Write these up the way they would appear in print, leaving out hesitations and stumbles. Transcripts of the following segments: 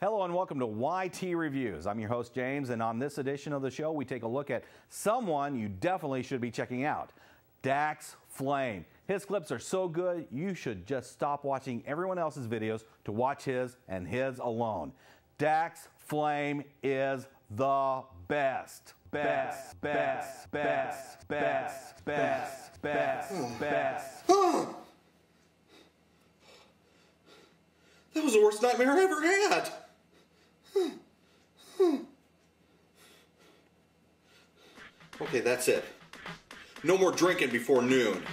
Hello and welcome to YT Reviews. I'm your host James, and on this edition of the show we take a look at someone you definitely should be checking out, Dax Flame. His clips are so good you should just stop watching everyone else's videos to watch his and his alone. Dax Flame is the best. Best. That was the worst nightmare I ever had. Okay, that's it. No more drinking before noon.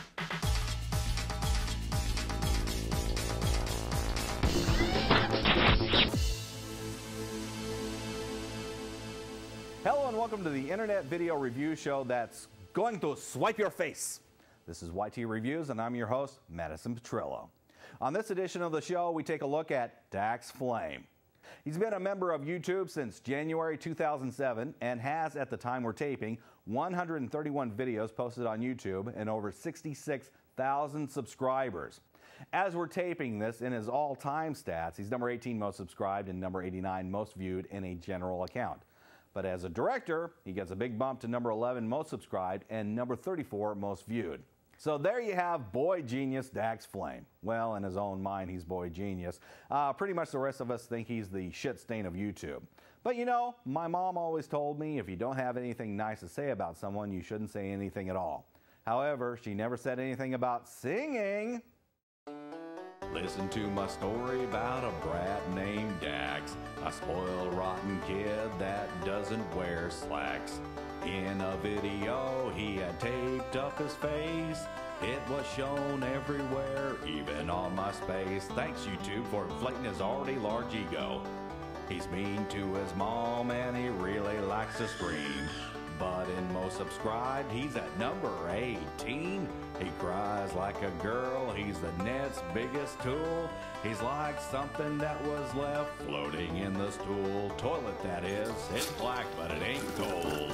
Hello and welcome to the internet video review show that's going to swipe your face. This is YT Reviews and I'm your host, Madison Petrillo. On this edition of the show, we take a look at Dax Flame. He's been a member of YouTube since January 2007 and has, at the time we're taping, 131 videos posted on YouTube and over 66,000 subscribers. As we're taping this, in his all-time stats, he's number 18 most subscribed and number 89 most viewed in a general account. But as a director, he gets a big bump to number 11 most subscribed and number 34 most viewed. So there you have boy genius Dax Flame. Well, in his own mind, he's boy genius. Pretty much the rest of us think he's the shit stain of YouTube. But you know, my mom always told me if you don't have anything nice to say about someone, you shouldn't say anything at all. However, she never said anything about singing. Listen to my story about a brat named Dax, a spoiled, rotten kid that doesn't wear slacks. In a video, he had taped up his face. It was shown everywhere, even on MySpace. Thanks, YouTube, for inflating his already large ego. He's mean to his mom and he really likes to scream. But in most subscribed, he's at number 18. He cries like a girl, he's the net's biggest tool. He's like something that was left floating in the stool. Toilet, that is. It's black, but it ain't gold.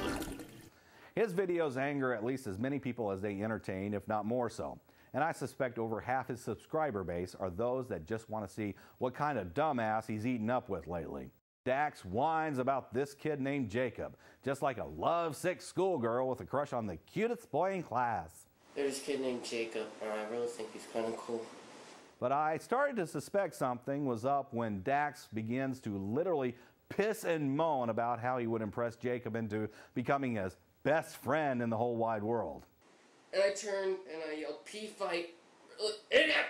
His videos anger at least as many people as they entertain, if not more so. And I suspect over half his subscriber base are those that just want to see what kind of dumbass he's eaten up with lately. Dax whines about this kid named Jacob, just like a lovesick schoolgirl with a crush on the cutest boy in class. There's a kid named Jacob, and I really think he's kind of cool. But I started to suspect something was up when Dax begins to literally piss and moan about how he would impress Jacob into becoming his best friend in the whole wide world. And I turned and I yelled, P-Fight, idiot!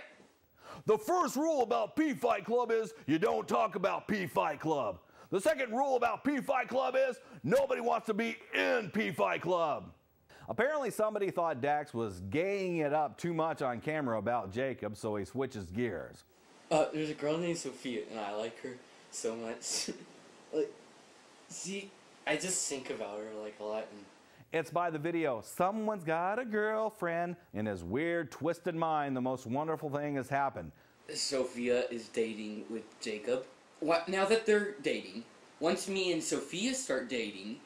The first rule about P-Fight Club is you don't talk about P-Fight Club. The second rule about P-Fight Club is nobody wants to be in P-Fight Club. Apparently somebody thought Dax was gaying it up too much on camera about Jacob, so he switches gears. There's a girl named Sophia, and I like her so much. I just think about her, a lot. It's by the video, Someone's Got a Girlfriend. In his weird, twisted mind, the most wonderful thing has happened. Sophia is dating with Jacob. Now that they're dating, once me and Sophia start dating,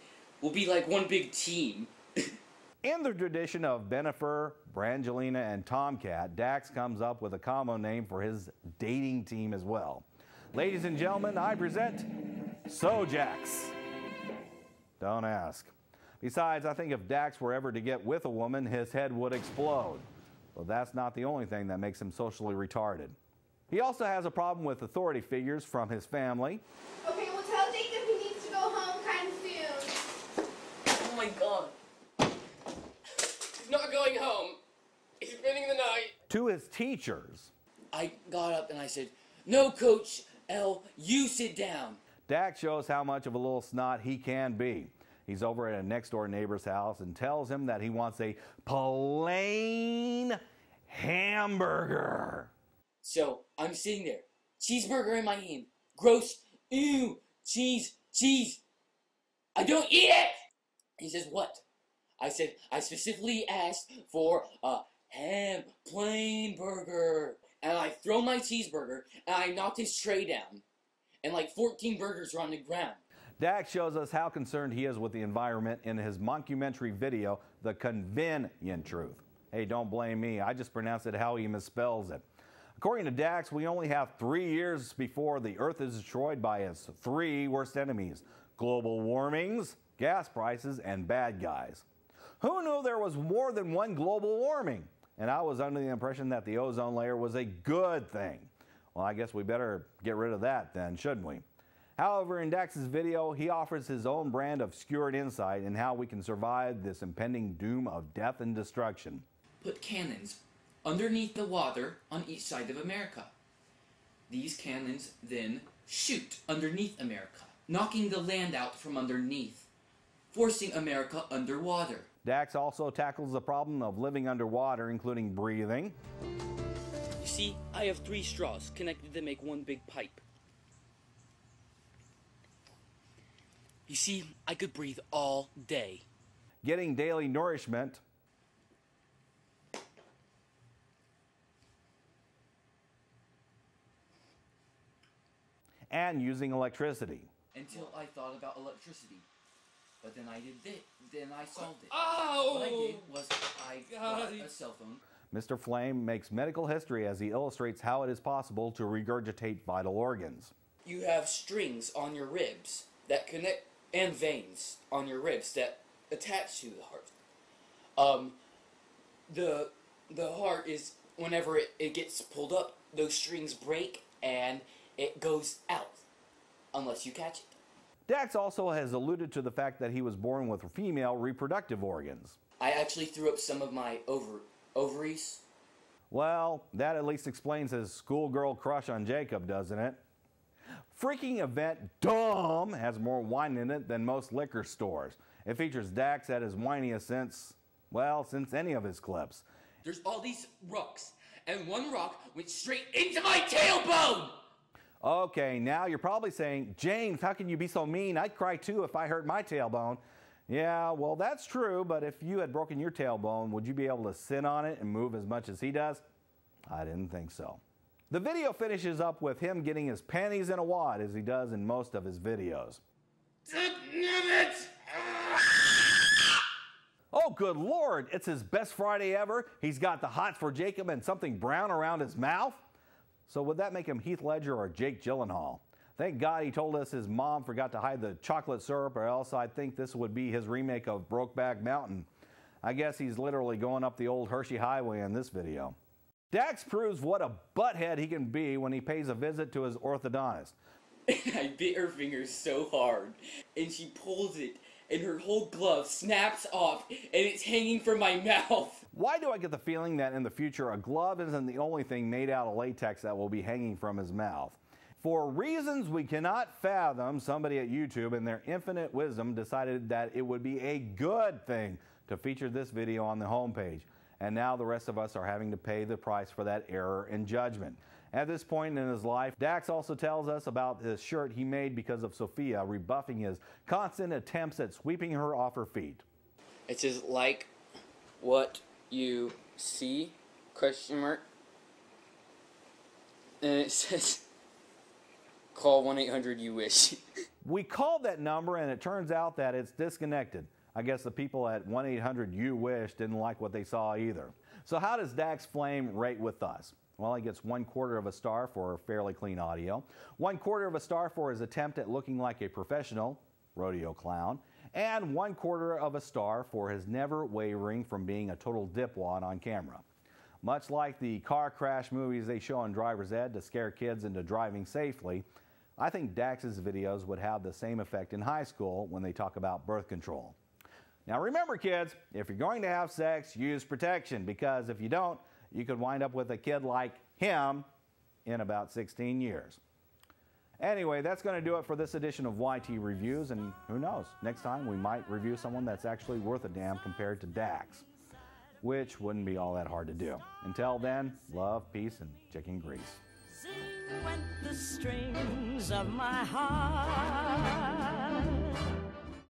we'll be like one big team. In the tradition of Bennifer, Brangelina, and Tomcat, Dax comes up with a combo name for his dating team as well. Ladies and gentlemen, I present Sojax. Don't ask. Besides, I think if Dax were ever to get with a woman, his head would explode. But that's not the only thing that makes him socially retarded. He also has a problem with authority figures from his family. Okay, well tell Jacob he needs to go home kind of soon. Oh my god. He's not going home. He's spending the night. To his teachers. I got up and I said, "No, Coach L, you sit down." Dax shows how much of a little snot he can be. He's over at a next-door neighbor's house and tells him that he wants a plain hamburger. So I'm sitting there, cheeseburger in my hand, gross, ew, cheese. I don't eat it! He says, what? I said, I specifically asked for a plain burger. And I throw my cheeseburger and I knocked his tray down. And like 14 burgers are on the ground. Dax shows us how concerned he is with the environment in his mockumentary video, The Convenient Truth. Hey, don't blame me. I just pronounce it how he misspells it. According to Dax, we only have 3 years before the Earth is destroyed by its 3 worst enemies: global warmings, gas prices, and bad guys. Who knew there was more than one global warming? And I was under the impression that the ozone layer was a good thing. Well, I guess we better get rid of that then, shouldn't we? However, in Dax's video, he offers his own brand of skewered insight in how we can survive this impending doom of death and destruction. Put cannons underneath the water on each side of America. These cannons then shoot underneath America, knocking the land out from underneath, forcing America underwater. Dax also tackles the problem of living underwater, including breathing. You see, I have 3 straws connected to make one big pipe. You see, I could breathe all day. Getting daily nourishment. And using electricity. Until I thought about electricity. But then I did this. Then I solved it. Oh! What I did was I got a cell phone. Mr. Flame makes medical history as he illustrates how it is possible to regurgitate vital organs. You have strings on your ribs that connect, and veins on your ribs that attach to the heart. The heart is, whenever it gets pulled up, those strings break and it goes out, unless you catch it. Dax also has alluded to the fact that he was born with female reproductive organs. I actually threw up some of my ovaries. Well, that at least explains his schoolgirl crush on Jacob, doesn't it? Freaking Event Dumb has more wine in it than most liquor stores. It features Dax at his whiniest since any of his clips. There's all these rocks, and one rock went straight into my tailbone! Okay, now you're probably saying, James, how can you be so mean? I'd cry too if I hurt my tailbone. Yeah, well, that's true, but if you had broken your tailbone, would you be able to sit on it and move as much as he does? I didn't think so. The video finishes up with him getting his panties in a wad, as he does in most of his videos. Oh, good Lord, it's his best Friday ever. He's got the hots for Jacob and something brown around his mouth. So would that make him Heath Ledger or Jake Gyllenhaal? Thank God he told us his mom forgot to hide the chocolate syrup, or else I'd think this would be his remake of Brokeback Mountain. I guess he's literally going up the old Hershey Highway in this video. Dax proves what a butthead he can be when he pays a visit to his orthodontist. I bit her fingers so hard, and she pulls it, and her whole glove snaps off, and it's hanging from my mouth. Why do I get the feeling that in the future a glove isn't the only thing made out of latex that will be hanging from his mouth? For reasons we cannot fathom, somebody at YouTube in their infinite wisdom decided that it would be a good thing to feature this video on the homepage. And now the rest of us are having to pay the price for that error in judgment. At this point in his life, Dax also tells us about this shirt he made because of Sophia, rebuffing his constant attempts at sweeping her off her feet. It says, like what you see, ? And it says, call 1-800-YOU-WISH. We called that number and it turns out that it's disconnected. I guess the people at 1-800-YOU-WISH didn't like what they saw either. So how does Dax Flame rate with us? Well, he gets 1/4 of a star for fairly clean audio, 1/4 of a star for his attempt at looking like a professional rodeo clown, and 1/4 of a star for his never wavering from being a total dipwad on camera. Much like the car crash movies they show on Driver's Ed to scare kids into driving safely, I think Dax's videos would have the same effect in high school when they talk about birth control. Now remember, kids, if you're going to have sex, use protection, because if you don't, you could wind up with a kid like him in about 16 years. Anyway, that's going to do it for this edition of YT Reviews, and who knows, next time we might review someone that's actually worth a damn compared to Dax, which wouldn't be all that hard to do. Until then, love, peace, and chicken grease. Sing went the strings of my heart.